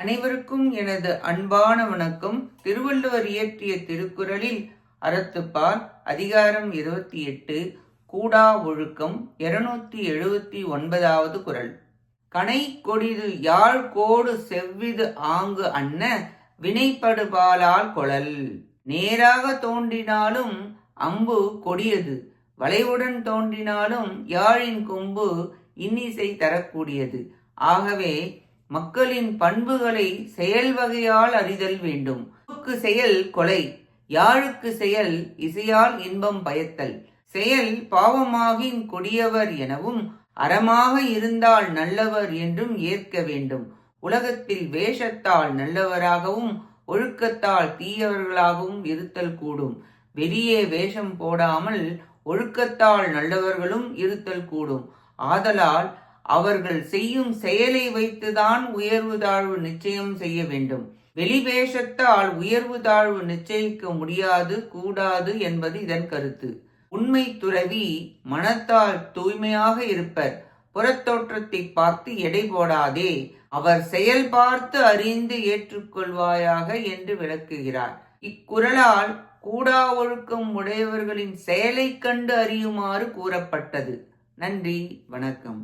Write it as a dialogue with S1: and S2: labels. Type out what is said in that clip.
S1: அனைவருக்கும் எனது அன்பான வணக்கம். திருவள்ளுவர் இயற்றிய திருக்குறளில் அறத்துப்பால் அதிகாரம் 28 கூடா ஒழுக்கம் 279வது குறள். கனை கொடிது யாழ் கோடு செவ்விது ஆங்கு அன்ன வினைப்படுபாலால் கொளல். நேராக தோன்றினாலும் அம்பு கொடியது, வளைவுடன் தோன்றினாலும் யாழின் கொம்பு இன்னிசை தரக்கூடியது. ஆகவே மக்களின் பண்புகளை செயல் வகையால் அறிதல் வேண்டும். செயல் கொலை, யாழுக்கு செயல் இசையால் இன்பம் பயத்தல். செயல் பாவமாகின் கொடியவர் எனவும் அறமாக இருந்தால் நல்லவர் என்றும் ஏற்க வேண்டும். உலகத்தில் வேஷத்தால் நல்லவராகவும் ஒழுக்கத்தால் தீயவர்களாகவும் இருத்தல் கூடும். வெளியே வேஷம் போடாமல் ஒழுக்கத்தால் நல்லவர்களும் இருத்தல் கூடும். ஆதலால் அவர்கள் செய்யும் செயலை வைத்துதான் உயர்வு தாழ்வு நிச்சயம் செய்ய வேண்டும். வெளிவேஷத்தால் உயர்வு தாழ்வு நிச்சயிக்க முடியாது, கூடாது என்பது இதன் கருத்து. உண்மை துறவி மனத்தால் தூய்மையாக இருப்பர். புறத்தோற்றத்தை பார்த்து எடை போடாதே, அவர் செயல் பார்த்து அறிந்து ஏற்றுக்கொள்வாயாக என்று விளக்குகிறார். இக்குறளால் கூடா ஒழுக்கம் உடையவர்களின் செயலை கண்டு அறியுமாறு கூறப்பட்டது. நன்றி, வணக்கம்.